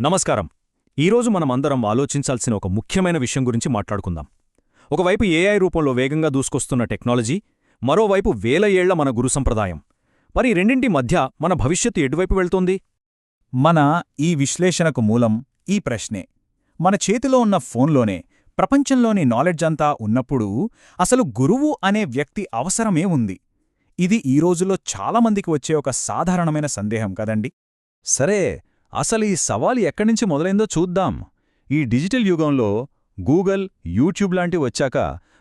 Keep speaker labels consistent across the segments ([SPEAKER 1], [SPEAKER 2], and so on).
[SPEAKER 1] నమస్కారం. ఈరోజు మనమందరం ఆలోచించాల్సిన ఒక ముఖ్యమైన విషయం గురించి మాట్లాడుకుందాం. ఒకవైపు ఏఐ రూపంలో వేగంగా దూసుకొస్తున్న టెక్నాలజీ, మరోవైపు వేల ఏళ్ల మన గురు సంప్రదాయం. మరి రెండింటి మధ్య మన భవిష్యత్తు ఎటువైపు వెళ్తోంది?
[SPEAKER 2] మన ఈ విశ్లేషణకు మూలం ఈ ప్రశ్నే. మన చేతిలో ఉన్న ఫోన్లోనే ప్రపంచంలోని నాలెడ్జంతా ఉన్నప్పుడు అసలు గురువు అనే వ్యక్తి అవసరమే ఉంది? ఇది ఈ రోజుల్లో చాలామందికి వచ్చే ఒక సాధారణమైన సందేహం కదండి.
[SPEAKER 1] సరే, అసలు ఈ సవాలు ఎక్కడ్నుంచి మొదలైందో చూద్దాం. ఈ డిజిటల్ యుగంలో గూగుల్, యూట్యూబ్ లాంటివి వచ్చాక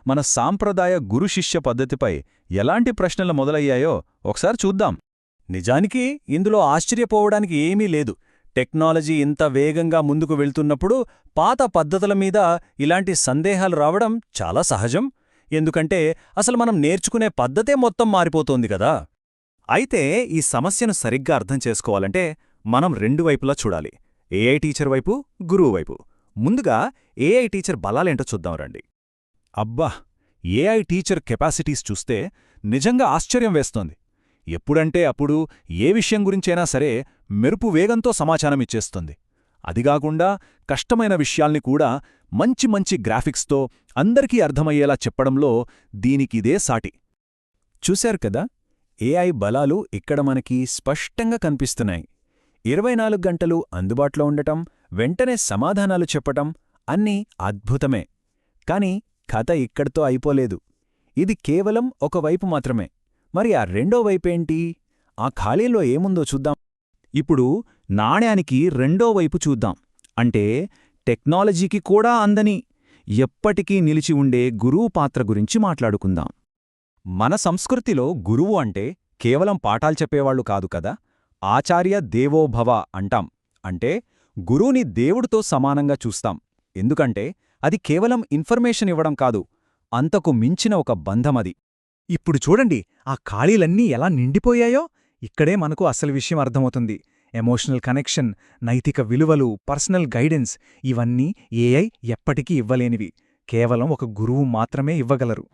[SPEAKER 1] మన సాంప్రదాయ గురు-శిష్య పద్ధతిపై ఎలాంటి ప్రశ్నలు మొదలయ్యాయో ఒకసారి చూద్దాం.
[SPEAKER 2] నిజానికి ఇందులో ఆశ్చర్యపోవడానికి ఏమీ లేదు. టెక్నాలజీ ఇంత వేగంగా ముందుకు వెళ్తున్నప్పుడు పాత పద్ధతుల మీద ఇలాంటి సందేహాలు రావడం చాలా సహజం. ఎందుకంటే అసలు మనం నేర్చుకునే పద్ధతే మొత్తం మారిపోతోంది కదా. అయితే ఈ సమస్యను సరిగ్గా అర్థం చేసుకోవాలంటే మనం రెండు వైపులా చూడాలి. ఏఐ టీచర్ వైపు, గురువు వైపు. ముందుగా ఏఐ టీచర్ బలాలేంటో చూద్దాం రండి.
[SPEAKER 1] అబ్బా, ఏఐ టీచర్ కెపాసిటీస్ చూస్తే నిజంగా ఆశ్చర్యం వేస్తోంది. ఎప్పుడంటే అప్పుడు ఏ విషయం గురించైనా సరే మెరుపు వేగంతో సమాచారమిచ్చేస్తుంది. అదిగాకుండా కష్టమైన విషయాల్ని కూడా మంచి మంచి గ్రాఫిక్స్తో అందరికీ అర్థమయ్యేలా చెప్పడంలో దీనికిదే సాటి.
[SPEAKER 2] చూశారు కదా, ఏఐ బలాలు ఇక్కడ మనకి స్పష్టంగా కనిపిస్తున్నాయి. 24 గంటలు అందుబాటులో ఉండటం, వెంటనే సమాధానాలు చెప్పటం అన్నీ అద్భుతమే. కాని కథ ఇక్కడితో అయిపోలేదు. ఇది కేవలం ఒకవైపు మాత్రమే. మరి ఆ రెండో వైపేంటి? ఆ ఖాళీలో ఏముందో చూద్దాం.
[SPEAKER 1] ఇప్పుడు నాణ్యానికి రెండో వైపు చూద్దాం. అంటే టెక్నాలజీకి కూడా అందని, ఎప్పటికీ నిలిచి ఉండే గురువు పాత్ర గురించి మాట్లాడుకుందాం.
[SPEAKER 2] మన సంస్కృతిలో గురువు అంటే కేవలం పాఠాలు చెప్పేవాళ్లు కాదు కదా. ఆచార్య దేవోభవ అంటాం. అంటే గురువుని దేవుడితో సమానంగా చూస్తాం. ఎందుకంటే అది కేవలం ఇన్ఫర్మేషన్ ఇవ్వడం కాదు, అంతకు మించిన ఒక బంధమది.
[SPEAKER 3] ఇప్పుడు చూడండి, ఆ ఖాళీలన్నీ ఎలా నిండిపోయాయో. ఇక్కడే మనకు అసలు విషయం అర్థమవుతుంది. ఎమోషనల్ కనెక్షన్, నైతిక విలువలు, పర్సనల్ గైడెన్స్ ఇవన్నీ ఏఐ ఎప్పటికీ ఇవ్వలేనివి. కేవలం ఒక గురువు మాత్రమే ఇవ్వగలరు.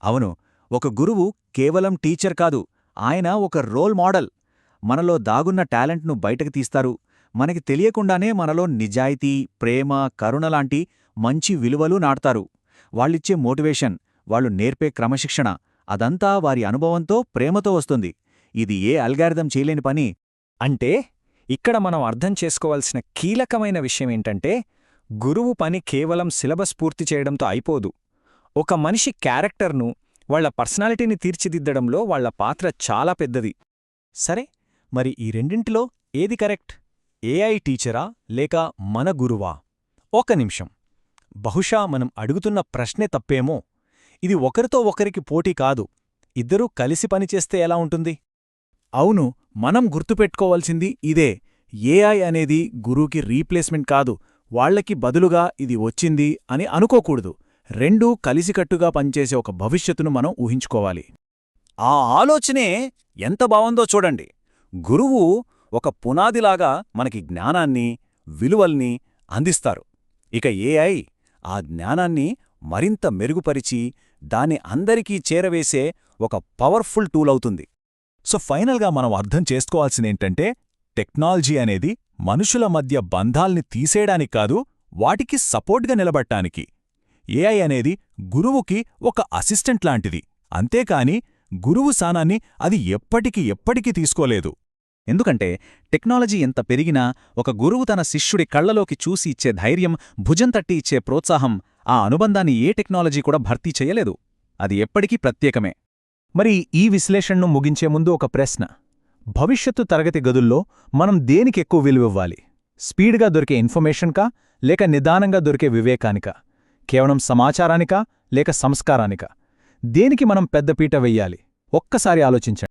[SPEAKER 2] అవును, ఒక గురువు కేవలం టీచర్ కాదు, ఆయన ఒక రోల్ మోడల్. మనలో దాగున్న టాలెంట్ను బయటకు తీస్తారు. మనకి తెలియకుండానే మనలో నిజాయితీ, ప్రేమ, కరుణలాంటి మంచి విలువలు నాటుతారు. వాళ్ళిచ్చే మోటివేషన్, వాళ్ళు నేర్పే క్రమశిక్షణ అదంతా వారి అనుభవంతో, ప్రేమతో వస్తుంది. ఇది ఏ అల్గారిథం చేయలేని పని.
[SPEAKER 3] అంటే ఇక్కడ మనం అర్థం చేసుకోవాల్సిన కీలకమైన విషయమేంటంటే, గురువు పని కేవలం సిలబస్ పూర్తి చేయడంతో అయిపోదు. ఒక మనిషి క్యారెక్టర్ను, వాళ్ల పర్సనాలిటీని తీర్చిదిద్దడంలో వాళ్ల పాత్ర చాలా పెద్దది. సరే, మరి ఈ రెండింటిలో ఏది కరెక్ట్? ఏఐ టీచరా లేక మన గురువా? ఒక నిమిషం. బహుశా మనం అడుగుతున్న ప్రశ్నే తప్పేమో. ఇది ఒకరితో ఒకరికి పోటీ కాదు. ఇద్దరూ కలిసి పనిచేస్తే ఎలా ఉంటుంది?
[SPEAKER 2] అవును, మనం గుర్తుపెట్టుకోవాల్సింది ఇదే. ఏఐ అనేది గురువుకి రీప్లేస్మెంట్ కాదు. వాళ్లకి బదులుగా ఇది వచ్చింది అని అనుకోకూడదు. రెండూ కలిసికట్టుగా పనిచేసే ఒక భవిష్యత్తును మనం ఊహించుకోవాలి. ఆ ఆలోచనే ఎంత బావుందో చూడండి. గురువు ఒక పునాదిలాగా మనకి జ్ఞానాన్ని, విలువల్ని అందిస్తారు. ఇక ఏఐ ఆ జ్ఞానాన్ని మరింత మెరుగుపరిచి దాన్ని అందరికీ చేరవేసే ఒక పవర్ఫుల్ టూల్ అవుతుంది.
[SPEAKER 1] సో ఫైనల్గా మనం అర్థం చేసుకోవాల్సిందేంటంటే, టెక్నాలజీ అనేది మనుషుల మధ్య బంధాల్ని తీసేయడానికి కాదు, వాటికి సపోర్ట్గా నిలబట్టానికి. ఏఐ అనేది గురువుకి ఒక అసిస్టెంట్ లాంటిది. అంతేకాని గురువు స్థానాన్ని అది ఎప్పటికీ తీసుకోలేదు.
[SPEAKER 2] ఎందుకంటే టెక్నాలజీ ఎంత పెరిగినా ఒక గురువు తన శిష్యుడి కళ్లలోకి చూసి ఇచ్చే ధైర్యం, భుజం తట్టి ఇచ్చే ప్రోత్సాహం, ఆ అనుబంధాన్ని ఏ టెక్నాలజీ కూడా భర్తీ చేయలేదు. అది ఎప్పటికీ ప్రత్యేకమే.
[SPEAKER 3] మరి ఈ విశ్లేషణను ముగించే ముందు ఒక ప్రశ్న. భవిష్యత్తు తరగతి గదుల్లో మనం దేనికెక్కువ విలువివ్వాలి? స్పీడ్గా దొరికే ఇన్ఫర్మేషన్కా లేక నిదానంగా దొరికే వివేకానికా? కేవలం సమాచారానికా లేక సంస్కారానికా? దేనికి మనం పెద్దపీట వెయ్యాలి? ఒక్కసారి ఆలోచించండి.